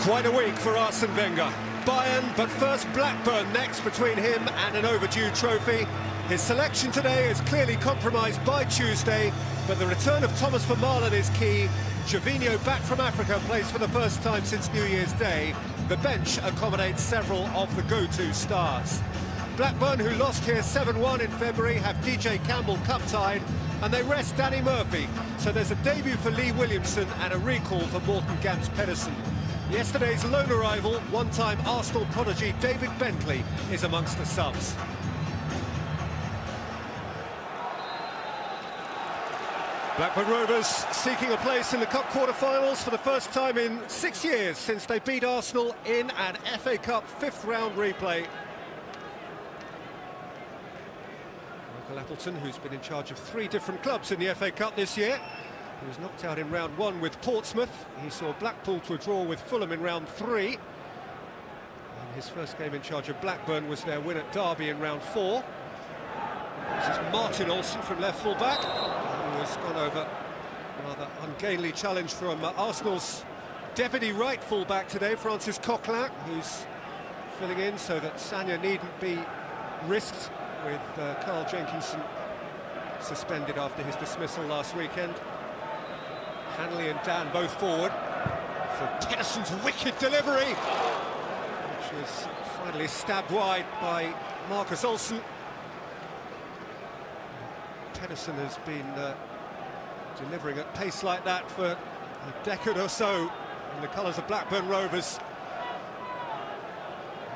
Quite a week for Arsene Wenger. Bayern, but first Blackburn next between him and an overdue trophy. His selection today is clearly compromised by Tuesday, but the return of Thomas Vermaelen is key. Gervinho, back from Africa, plays for the first time since New Year's Day. The bench accommodates several of the go-to stars. Blackburn, who lost here 7-1 in February, have DJ Campbell cup-tied, and they rest Danny Murphy. So there's a debut for Lee Williamson and a recall for Morten Gamst Pedersen. Yesterday's lone arrival, one-time Arsenal prodigy David Bentley, is amongst the subs. Blackburn Rovers seeking a place in the Cup quarter-finals for the first time in 6 years since they beat Arsenal in an FA Cup fifth-round replay. Michael Appleton, who's been in charge of 3 different clubs in the FA Cup this year, he was knocked out in round 1 with Portsmouth. He saw Blackpool to a draw with Fulham in round 3. And his first game in charge of Blackburn was their win at Derby in round 4. This is Martin Olsen from left full-back, who has gone over a rather ungainly challenge from Arsenal's deputy right full-back today, Francis Coquelin, who's filling in so that Sagna needn't be risked with Carl Jenkinson suspended after his dismissal last weekend. Hanley and Dan both forward for Pedersen's wicked delivery, which is finally stabbed wide by Marcus Olsen. Pedersen has been delivering at pace like that for a decade or so in the colours of Blackburn Rovers.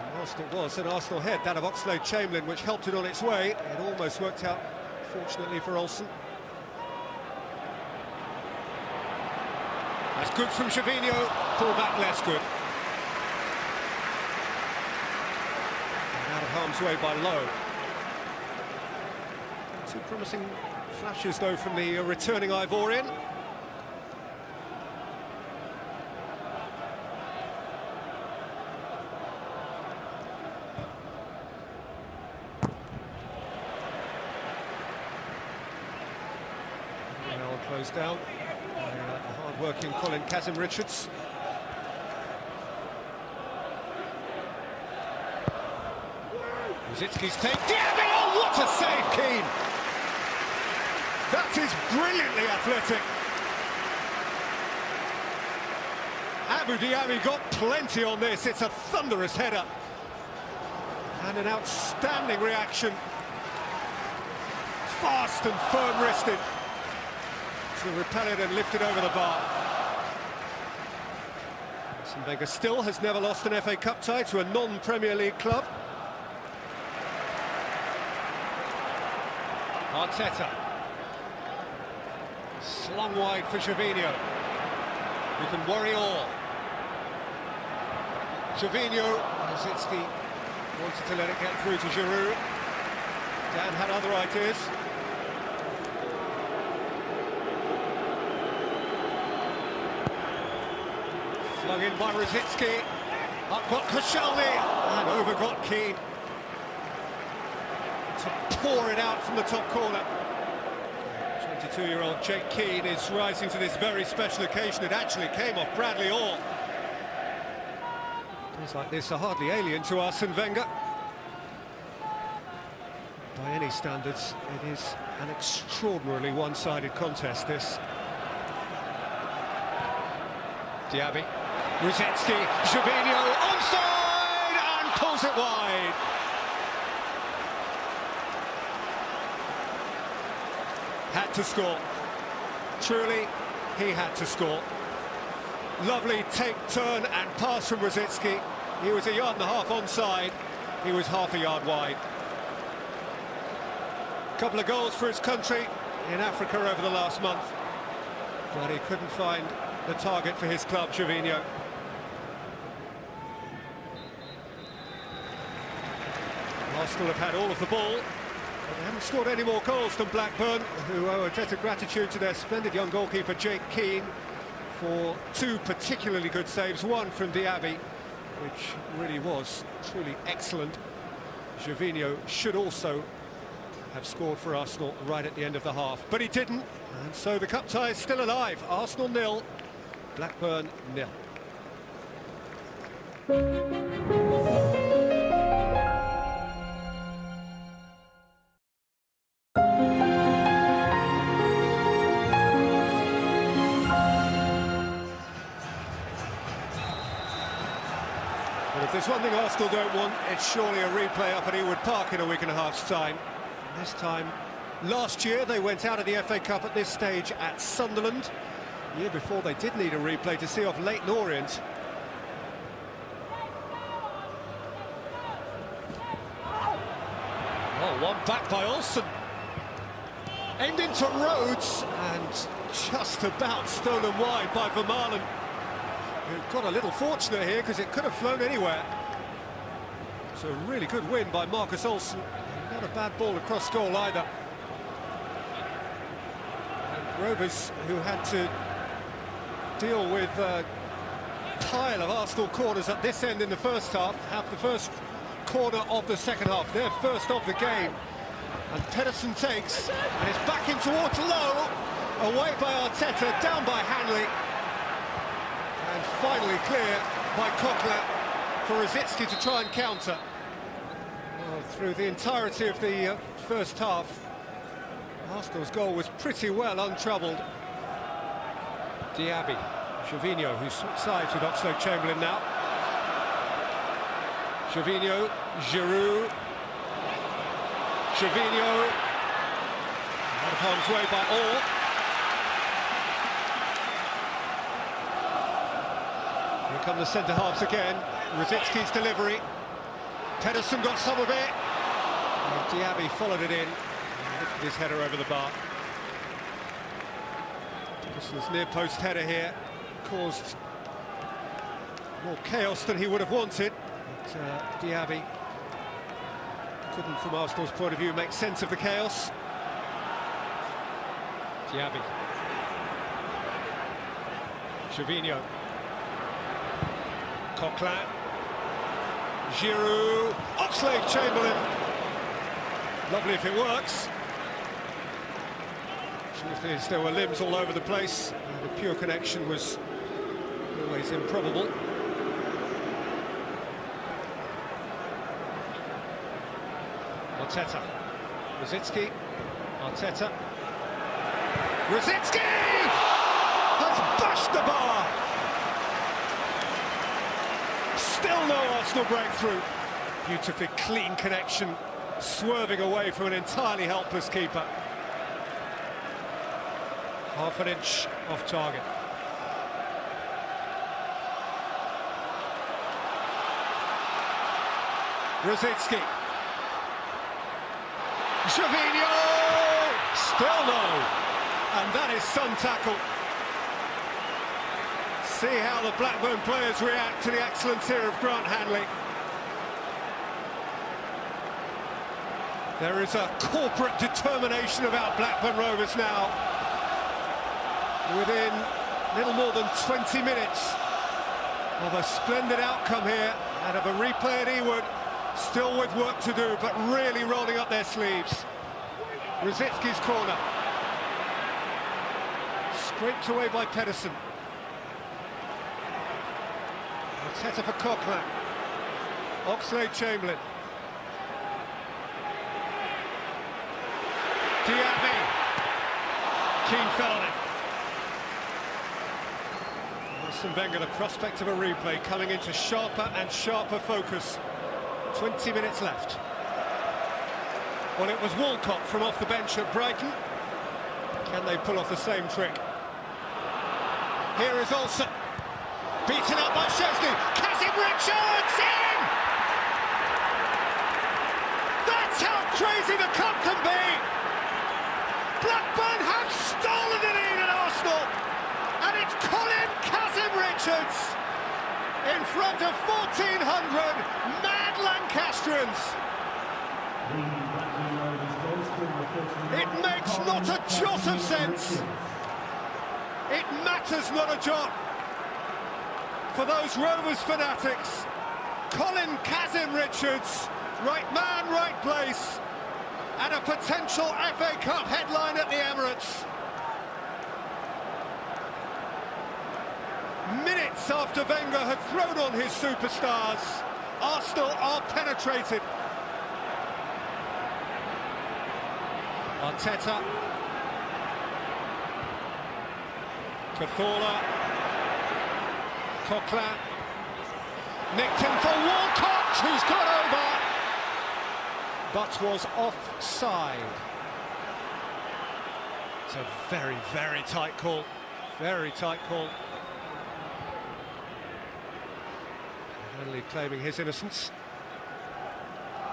And whilst it was an Arsenal head, that of Oxlade-Chamberlain, which helped it on its way, it almost worked out, fortunately for Olsen. That's good from Gervinho, pull back less good. And out of harm's way by Lowe. 2 promising flashes, though, from the returning Ivorian. Now closed down. Hard-working Colin Kazim-Richards. Rosicki's take. Diaby! Oh, what a save, Keane! That is brilliantly athletic. Abu Diaby got plenty on this. It's a thunderous header. And an outstanding reaction. Fast and firm-wristed to repel it and lift it over the bar. Arsene Wenger still has never lost an FA Cup tie to a non-Premier League club. Arteta. Slung wide for Gervinho, who can worry all. Gervinho, Rosicki wanted to let it get through to Giroud. Dan had other ideas. Flung in by Rosicki. Up got Koscielny, and over got Keane to pour it out from the top corner. 22-year-old Jake Keane is rising to this very special occasion. It actually came off Bradley Orr. Things like this are hardly alien to Arsene Wenger. By any standards, it is an extraordinarily one-sided contest, this. Diaby, Rosicki, Gervinho, onside, and pulls it wide. Had to score. Truly, he had to score. Lovely take, turn and pass from Rosicki. He was 1.5 yards onside. He was half a yard wide. Couple of goals for his country in Africa over the last month, but he couldn't find the target for his club, Gervinho. Arsenal have had all of the ball. They haven't scored any more goals than Blackburn, who owe a debt of gratitude to their splendid young goalkeeper Jake Keane for 2 particularly good saves, one from Diaby, which really was truly excellent. Gervinho should also have scored for Arsenal right at the end of the half, but he didn't, and so the cup tie is still alive. Arsenal 0, Blackburn 0. Well, if there's one thing Arsenal don't want, it's surely a replay up at Ewood Park in a week and a half's time. And this time, last year, they went out of the FA Cup at this stage at Sunderland. The year before, they did need a replay to see off Leyton Orient. Oh, one back by Olsen. Aimed into Rhodes and just about stolen wide by Vermaelen, who got a little fortunate here because it could have flown anywhere. It's a really good win by Marcus Olsen. Not a bad ball across goal either. And Rovers, who had to deal with a pile of Arsenal corners at this end in the first half, have the first corner of the second half. They're first of the game. And Pedersen takes, and it's back in towards Lowe. Away by Arteta, down by Hanley. And finally clear by Coquelin for Rosicky to try and counter. Well, through the entirety of the first half, Arsenal's goal was pretty well untroubled. Diaby, Gervinho, who switched sides with Oxlade-Chamberlain now. Gervinho, Giroud. Gervinho, out of harm's way by Orr. Here come the centre-halves again. Rosicki's delivery. Pedersen got some of it. And Diaby followed it in and lifted his header over the bar. Pedersen's near-post header here caused more chaos than he would have wanted. But Diaby couldn't, from Arsenal's point of view, make sense of the chaos. Diaby. Gervinho. Coquelin. Giroud. Oxlade-Chamberlain. Lovely if it works. There were limbs all over the place. The pure connection was always improbable. Arteta, Rosicky, Arteta, Rosicky has bashed the bar. Still no Arsenal breakthrough. Beautifully clean connection, swerving away from an entirely helpless keeper. Half an inch off target. Rosicky. Gervinho! Still no! And that is some tackle. See how the Blackburn players react to the excellence here of Grant Hanley. There is a corporate determination about Blackburn Rovers now. Within little more than 20 minutes of a splendid outcome here and of a replay at Ewood. Still with work to do, but really rolling up their sleeves. Rosicky's corner. Scraped away by Pedersen. Arteta for Coquelin. Oxlade-Chamberlain. Diaby. Keane fell on it. Arsene Wenger, the prospect of a replay coming into sharper and sharper focus. 20 minutes left. Well, it was Walcott from off the bench at Brighton. Can they pull off the same trick? Here is Olsen. Beaten up by Szczesny. Kazim Richards in! That's how crazy the cup can be! Blackburn have stolen the lead at Arsenal! And it's Colin Kazim Richards! In front of 1,400 mad Lancastrians. It makes not a jot of sense. It matters not a jot. For those Rovers fanatics, Colin Kazim Richards, right man, right place, and a potential FA Cup headline at the Emirates. Minutes minutes after Wenger had thrown on his superstars, Arsenal are penetrated. Arteta. Cazorla. Coquelin. Nicked in for Walcott, who's got over, but was offside. It's a very, very tight call. Very tight call. Only claiming his innocence.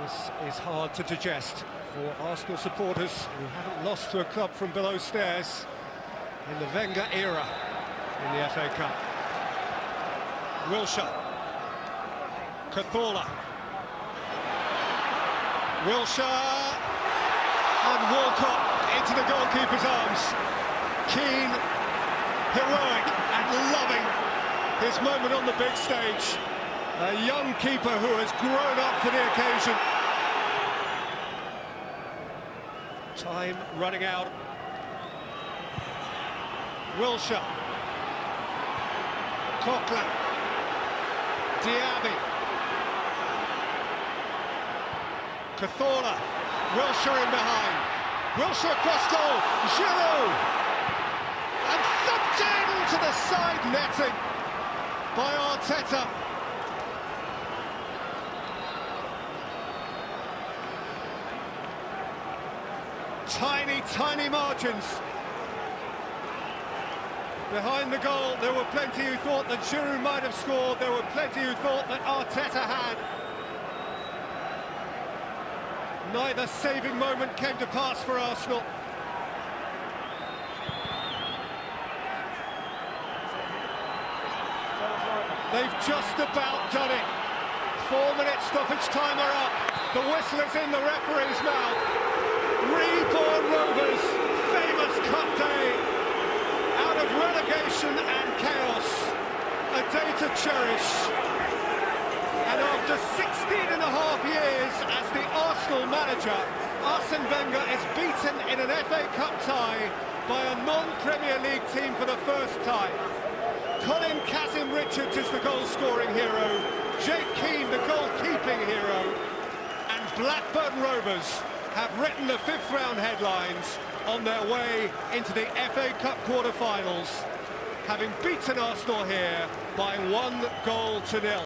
This is hard to digest for Arsenal supporters who haven't lost to a club from below stairs in the Wenger era in the FA Cup. Wilshere. Cazorla. Wilshere. And Walcott into the goalkeeper's arms. Keen, heroic and loving his moment on the big stage. A young keeper who has grown up for the occasion. Time running out. Wilshere. Coquelin. Diaby. Cazorla. Wilshere in behind. Wilshere across goal. Giroud. And thumped into the side netting by Arteta. Tiny, tiny margins. Behind the goal, there were plenty who thought that Giroud might have scored. There were plenty who thought that Arteta had. Neither saving moment came to pass for Arsenal. They've just about done it. 4-minute stoppage time are up. The whistle is in the referee's mouth. Reborn Rovers, famous cup day. Out of relegation and chaos. A day to cherish. And after 16 and a half years as the Arsenal manager, Arsene Wenger is beaten in an FA Cup tie by a non-Premier League team for the first time. Colin Kazim Richards is the goal-scoring hero, Jake Keane the goal-keeping hero, and Blackburn Rovers have written the fifth-round headlines on their way into the FA Cup quarter-finals, having beaten Arsenal here by 1-0.